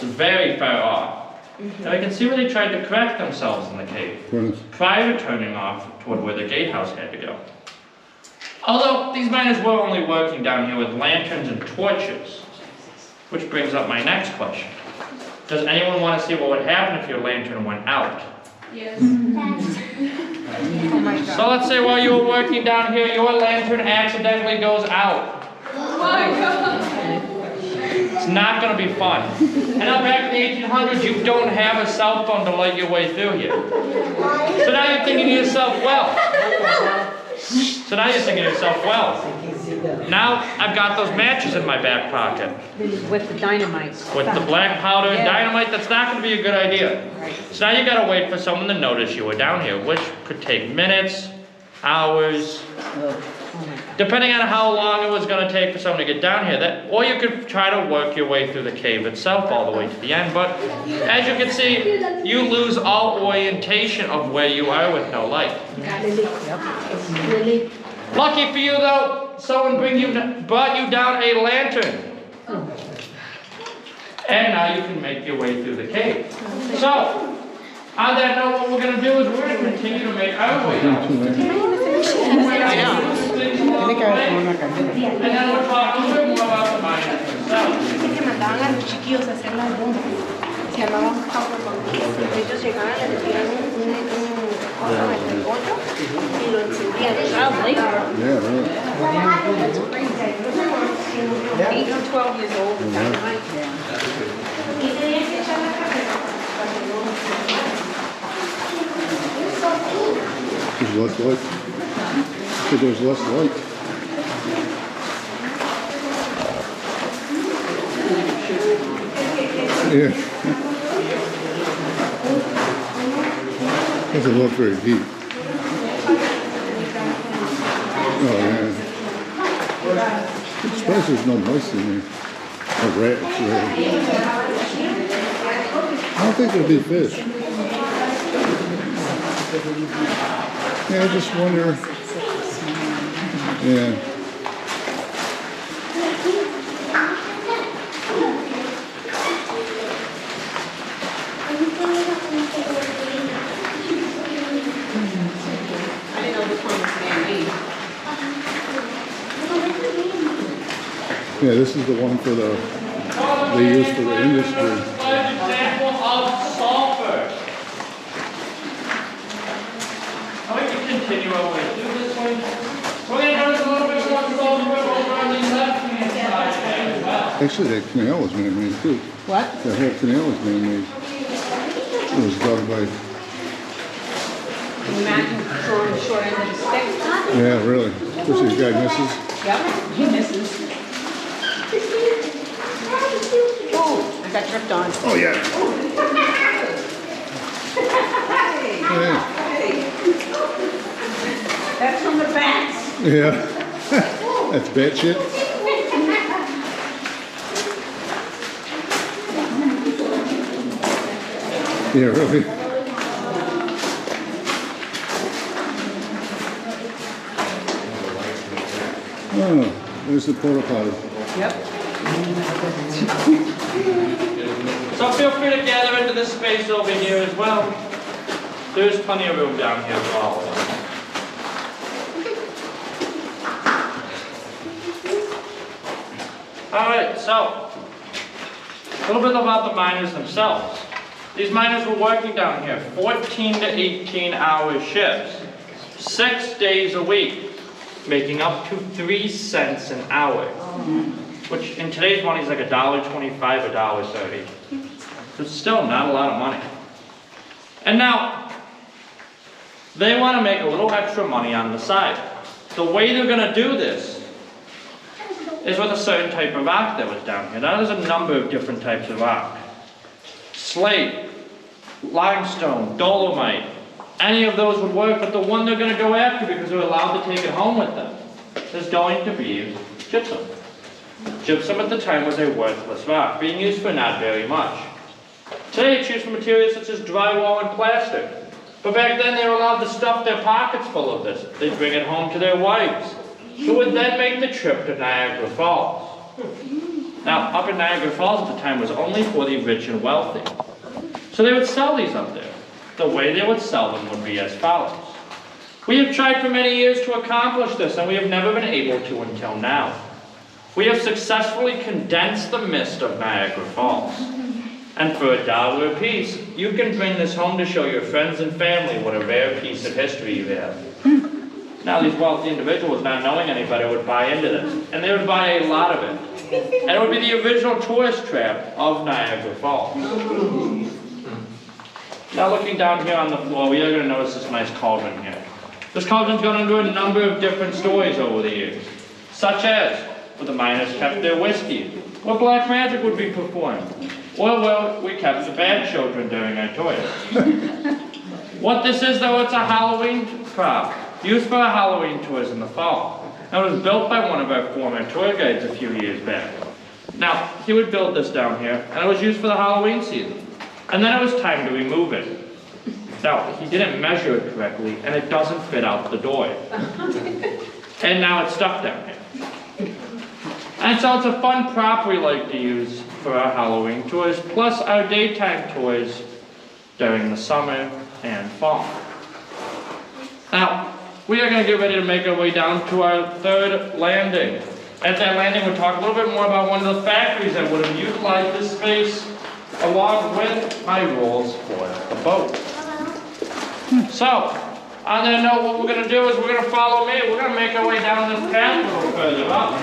very far off. Now I can see where they tried to correct themselves in the cave, prior to turning off toward where the gatehouse had to go. Although these miners were only working down here with lanterns and torches. Which brings up my next question. Does anyone want to see what would happen if your lantern went out? Yes. Oh my God. So let's say while you were working down here, your lantern accidentally goes out. Oh my God. It's not going to be fun. And now back in the 1800s, you don't have a cell phone to light your way through here. So now you're thinking to yourself, well. Now I've got those matches in my back pocket. With the dynamite. With the black powder and dynamite, that's not going to be a good idea. So now you got to wait for someone to notice you were down here, which could take minutes, hours, depending on how long it was going to take for someone to get down here. Or you could try to work your way through the cave itself all the way to the end. But as you can see, you lose all orientation of where you are with no light. Lucky for you though, someone brought you down a lantern. And now you can make your way through the cave. So, on that note, what we're going to do is we're going to continue to make our way down. And then we'll talk a little bit more about the miners themselves. Que mandaban a los chiquillos a hacer las bombas. Se llamaban powerbombs. Ellos llegaban, les metían un coso en el hoyo y lo encendían. Yeah, really. 8 or 12 years old. Y tenían que echar la carrera. There's less light. There's less light. Yeah. Doesn't look very deep. Oh, yeah. I'm surprised there's no mice in there. Or rats, really. I don't think there'll be fish. Yeah, I just wonder. Yeah. I didn't know which one was man-made. Yeah, this is the one for the, they use for the industry. An example of sulfur. Now we can continue our way through this one. We're going to notice a little bit more sulfur over on the left-hand side there as well. Actually, that canal was man-made too. What? That whole canal was man-made. It was dug by, Imagine throwing the short end of the stick. yeah, really. Especially the guy misses. Yep, he misses. Oh, I got tripped on. Oh, yeah. Yeah. That's from the bats. Yeah. That's bat shit. Yeah, really. Oh, there's the porta potty. Yep. So feel free to gather into this space over here as well. There's plenty of room down here for all of us. Alright, so a little bit about the miners themselves. These miners were working down here 14 to 18 hour shifts, 6 days a week, making up to 3 cents an hour, which in today's money is like $1.25, $1.30. It's still not a lot of money. And now, they want to make a little extra money on the side. The way they're going to do this is with a certain type of rock that was down here. Now there's a number of different types of rock. Slate, limestone, dolomite, any of those would work, but the one they're going to go after because they're allowed to take it home with them is going to be gypsum. Gypsum at the time was a worthless rock, being used for not very much. Today it's used for materials such as drywall and plastic. But back then they were allowed to stuff their pockets full of this. They'd bring it home to their wives, who would then make the trip to Niagara Falls. Now, up in Niagara Falls at the time was only for the rich and wealthy. So they would sell these up there. The way they would sell them would be as follows. We have tried for many years to accomplish this, and we have never been able to until now. We have successfully condensed the mist of Niagara Falls. And for $1 a piece, you can bring this home to show your friends and family what a rare piece of history you have. Now these wealthy individuals, not knowing any better, would buy into this. And they would buy a lot of it. And it would be the original tourist trap of Niagara Falls. Now looking down here on the floor, we are going to notice this nice cauldron here. This cauldron's gone under a number of different stories over the years. Such as, where the miners kept their whiskey, where black magic would be performed, or where we kept the bad children during our tours. What this is though, it's a Halloween prop, used for our Halloween tours in the fall. Now it was built by one of our former tour guides a few years back. Now, he would build this down here, and it was used for the Halloween season. And then it was time to remove it. Now, he didn't measure it correctly, and it doesn't fit out the door. And now it's stuck down here. And so it's a fun prop we like to use for our Halloween tours, plus our daytime tours during the summer and fall. Now, we are going to get ready to make our way down to our third landing. At that landing, we'll talk a little bit more about one of the factories that would have utilized this space along with my rules for the boat. So, on that note, what we're going to do is we're going to follow me. We're going to make our way down this path a little further up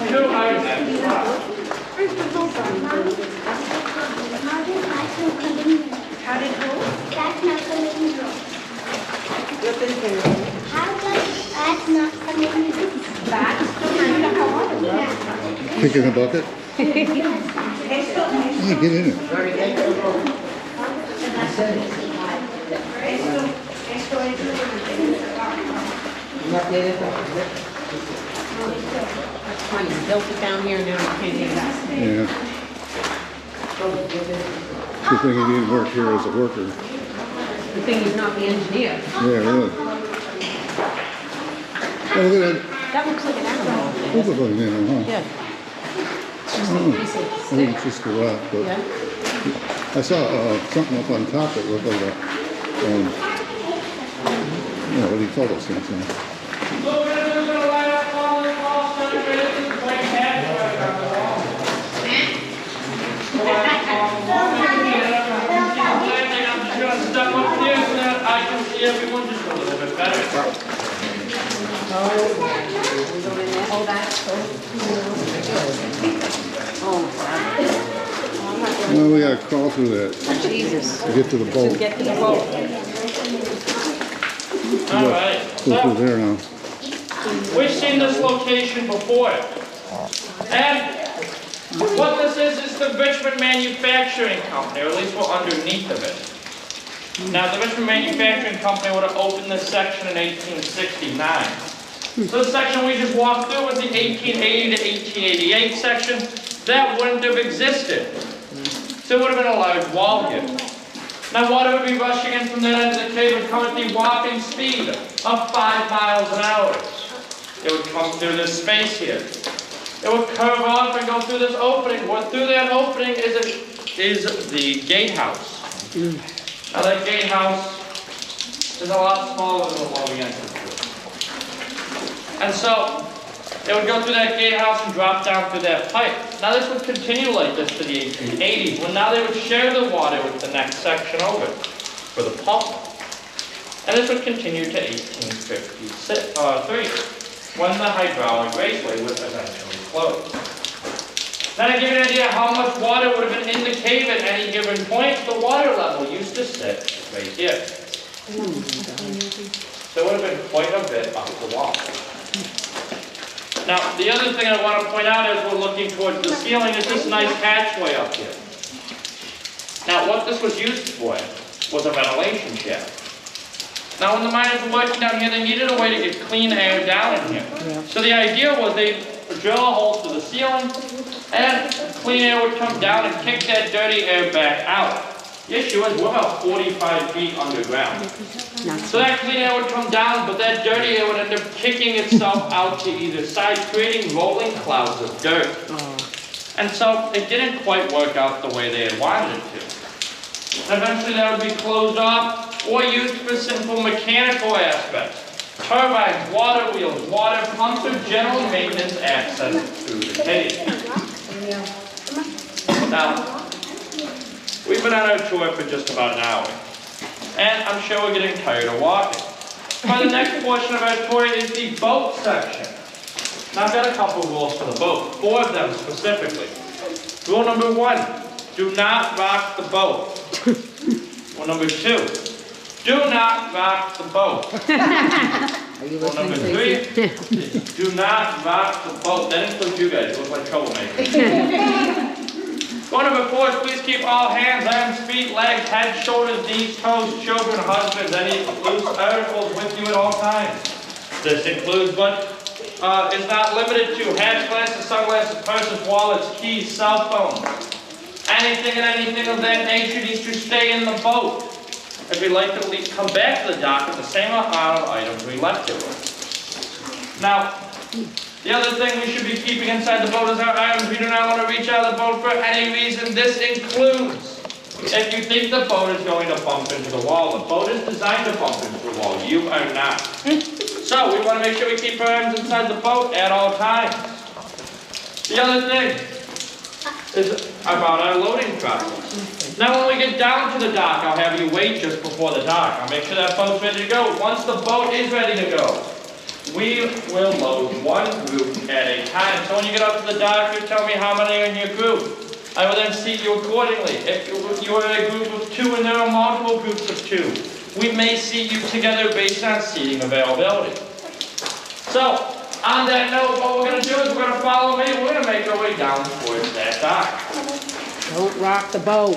to our next spot. How did it go? That's not coming in. Yo te entiendo. How does that's not coming in? Pick in a bucket? Esto, Yeah, get in it. esto es lo que That's funny, you built it down here, now you can't get it out. Yeah. Good thing he didn't work here as a worker. The thing is not the engineer. Yeah, really. Oh, look at that. That looks like an animal. Both of them, you know, huh? Yeah. I think it's just a rock, but Yeah. I saw something up on top that looked like a, what do you call those things? So we're going to line up all the walls, celebrating this white hat right on the wall. I'm just going to step up here so that I can see everyone just a little bit better. Oh, that's so Well, we gotta crawl through that Jesus. to get to the boat. To get to the boat. All right, Go through so there now. we've seen this location before. And what this is the Richmond Manufacturing Company, or at least we're underneath of it. Now, the Richmond Manufacturing Company would have opened this section in 1869. So this section we just walked through was the 1880 to 1888 section. That wouldn't have existed. So it would have been a large wall here. Now water would be rushing in from that end of the cave and come at the whopping speed of 5 miles an hour. It would come through this space here. It would curve off and go through this opening. What through that opening is the gatehouse. Now that gatehouse is a lot smaller than the one we entered through. And so, it would go through that gatehouse and drop down through that pipe. Now this would continue like this to the 1880s, when now they would share the water with the next section over for the pump. And this would continue to 1853, when the hydraulic raceway would eventually close. Now to give you an idea how much water would have been in the cave at any given point, the water level used to sit right here. So it would have been quite a bit up the wall. Now, the other thing I want to point out as we're looking towards the ceiling is this nice hatchway up here. Now, what this was used for was a ventilation shaft. Now, when the miners were working down here, they needed a way to get clean air down in here. Yeah. So the idea was they'd drill a hole through the ceiling, and clean air would come down and kick that dirty air back out. The issue is we're about 45 feet underground. So that clean air would come down, but that dirty air would end up kicking itself out to either side, creating rolling clouds of dirt. And so it didn't quite work out the way they had wanted it to. Eventually that would be closed off or used for simple mechanical aspects. Turbines, water wheels, water pumps, or general maintenance access to the cave. Now, we've been on our tour for just about an hour, and I'm sure we're getting tired of walking. But the next portion of our tour is the boat section. Now I've got a couple rules for the boat, 4 of them specifically. Rule number 1, do not rock the boat. Rule number 2, do not rock the boat. Rule number 3, do not rock the boat. That includes you guys, you look like troublemakers. Rule number 4 is please keep all hands, arms, feet, legs, head, shoulders, knees, toes, children, husbands, any loose articles with you at all times. This includes what is not limited to hats, glasses, sunglasses, purses, wallets, keys, cell phones. Anything and anything of that nature needs to stay in the boat. If we'd like to come back to the dock with the same amount of items we left it with. Now, the other thing we should be keeping inside the boat is our items. We do not want to reach out of the boat for any reason. This includes if you think the boat is going to bump into the wall. The boat is designed to bump into the wall. You are not. So we want to make sure we keep our items inside the boat at all times. The other thing is about our loading process. Now when we get down to the dock, I'll have you wait just before the dock. I'll make sure that boat's ready to go. Once the boat is ready to go, we will load one group at a time. So when you get up to the dock, you tell me how many are in your group. I will then seat you accordingly. If you are in a group of 2 and there are multiple groups of 2, we may seat you together based on seating availability. So, on that note, what we're going to do is we're going to follow me. We're going to make our way down towards that dock. Don't rock the boat.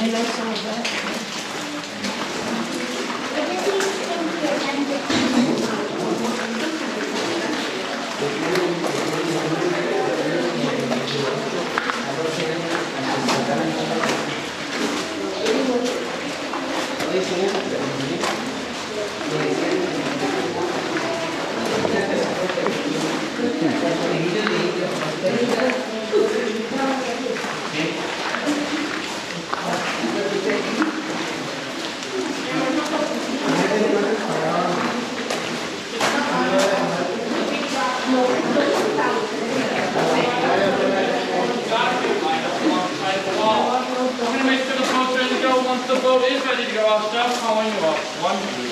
I know some of that. The boat is ready to go. I'll start calling you up. 1, 2.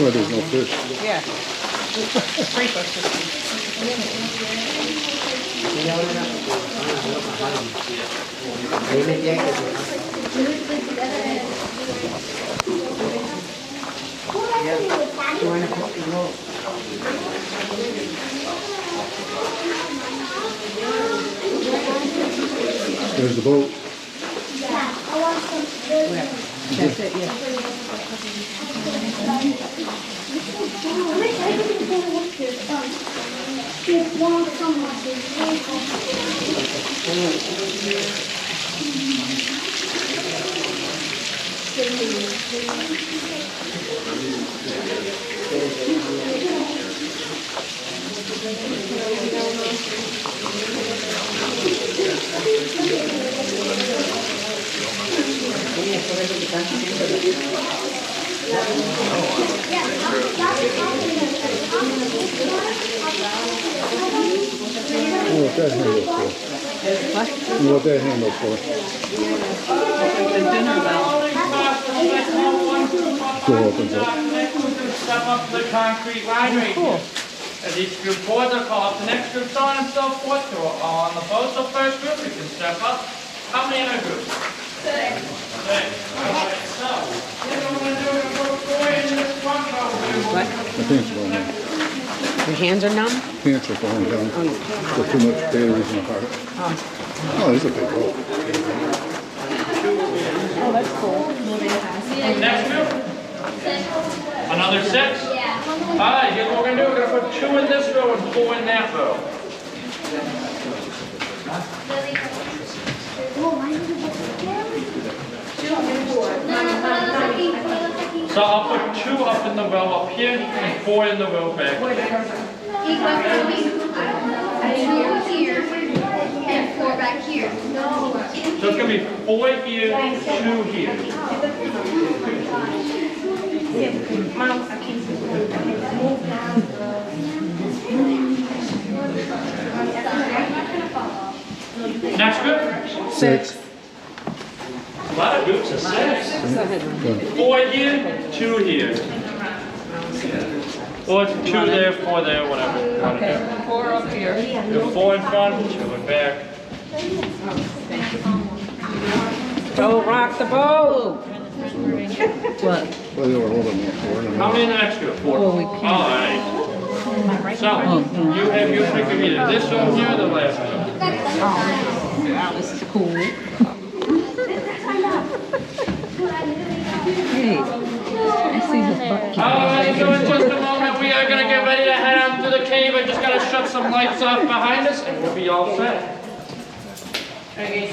Well, there's no fish. Yeah. Free fish. There's the boat. I want some food. That's it, yeah. I wish I could go with this. There's one somewhere. What that handle for? What that handle for? Door opens up. Step up to the concrete line right here. As each group boards are called, the next group so on and so forth. So all on the boat. So first group, you can step up. How many in a group? 6. Alright, so here's what we're going to do. We're going to go into this front boat. What? My pants are going down. Your hands are numb? Pants are falling down. Got too much batteries in the heart. Oh, this is a big boat. Oh, that's cool. Next group. Another 6? All right, here's what we're gonna do. We're gonna put 2 in this row and 4 in that row. So I'll put 2 up in the row up here and 4 in the row back. Here and 4 back here. So it's gonna be 4 here, 2 here. Next group? 6. A lot of groups of 6. 4 here, 2 here. Or 2 there, 4 there, whatever. Okay, 4 up here. Do 4 in front, 2 in back. Don't rock the boat. What? Well, they were a little bit more forward. How many in the next group? 4. Oh, we All right. So, you have your pick of either this one here or the last one. Wow, this is cool. Hey, I see the butt. All right, so in just a moment, we are going to get ready to head out to the cave. I just got to shut some lights off behind us, and we'll be all set. Gently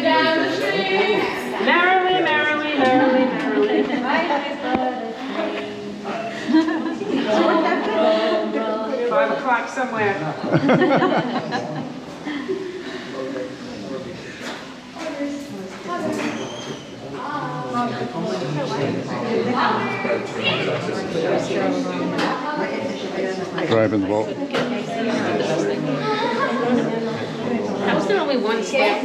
down the street. Merrily, merrily, merrily, merrily. 5 o'clock somewhere. Driving the boat. That was the only one step.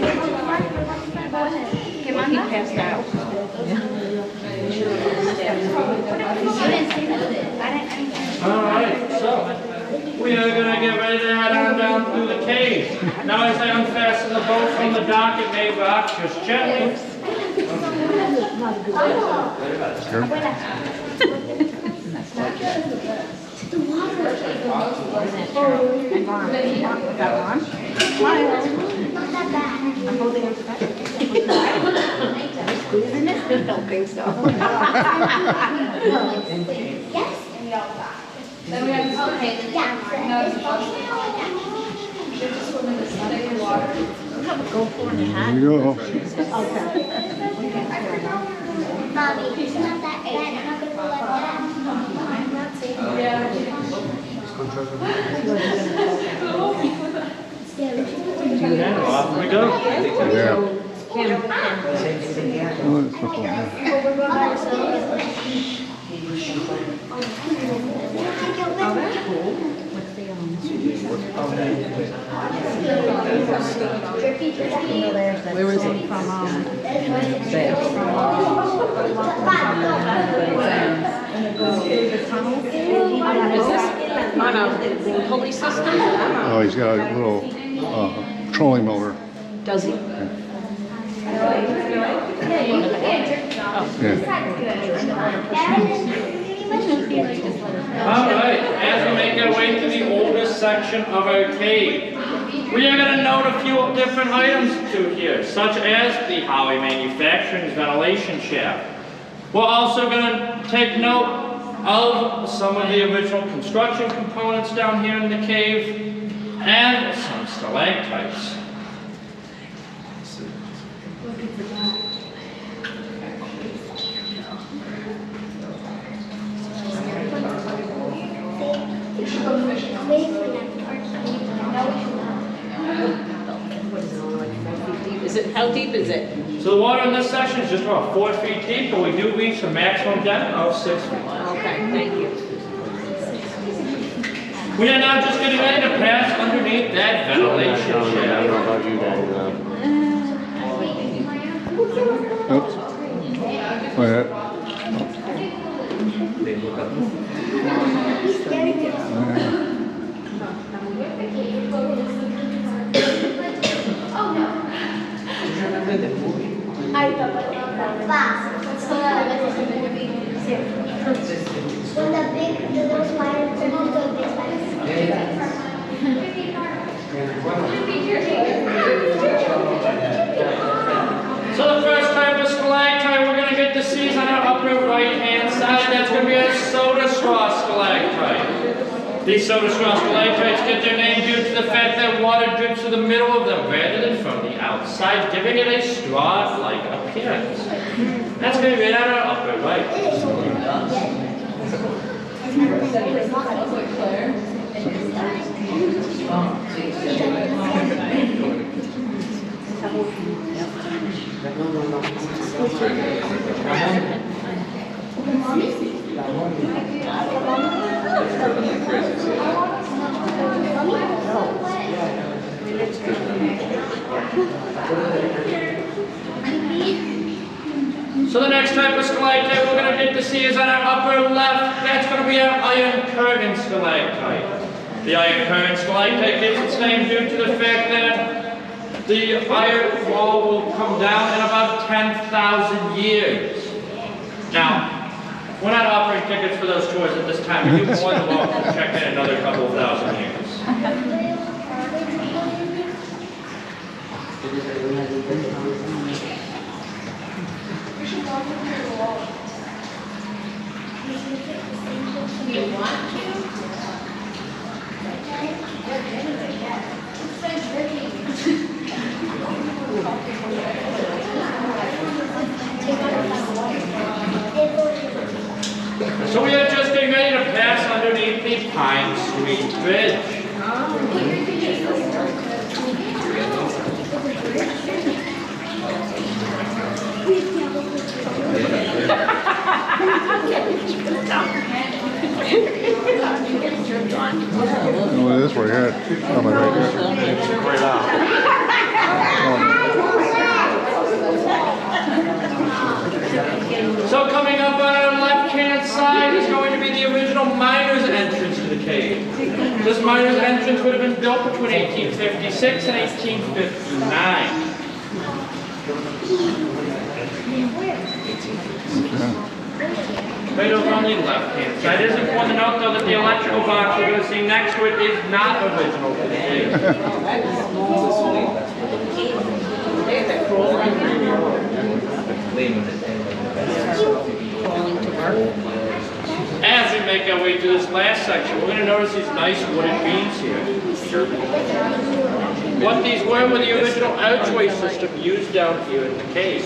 He passed out. All right, so we are going to get ready to head on down through the cave. Now as I unfasten the boat from the dock, it may rock just gently. Then we have okay. There you go. Mommy, it's not that bad. I'm not going to let that. I'm not saying Off we go. Yeah. Oh, it's not bad. Where is it from? There. Is this on a pulley system? Oh, he's got a little trolling motor. Does he? Yeah. All right, as we make our way to the oldest section of our cave, we are going to note a few different items to here, such as the Howie Manufacturing's ventilation shaft. We're also going to take note of some of the original construction components down here in the cave, and some stalactites. How deep is it? So the water in this section is just about 4 feet deep, but we do reach a maximum depth of 6 feet. Okay, thank you. We are now just getting ready to pass underneath that ventilation shaft. Oops. Wait a minute. So the first type of These soda straw stalactites get their name due to the fact that water drips through the middle of them rather than from the outside, giving it a straw-like appearance. That's going to be right on our upper right. So the next type of stalactite we're going to get to see is on our upper left. That's going to be our iron curtain stalactite. The iron curtain stalactite gets its name due to the fact that the iron wall will come down in about 10,000 years. Now, we're not offering tickets for those tours at this time. You're more than welcome to check in another couple of thousand years. So we are just getting ready to pass underneath the Pine Street Bridge. No, it is right here. Oh, my right here. Right out. So coming up on our left-hand side is going to be the original miner's entrance to the cave. This miner's entrance would have been built between 1856 and 1859. Right over on the left-hand side. It is important to note, though, that the electrical box we're going to see next to it is not original to the cave. As we make our way through this last section, we're going to notice these nice wooden beams here. What these were the original archway system used down here in the cave.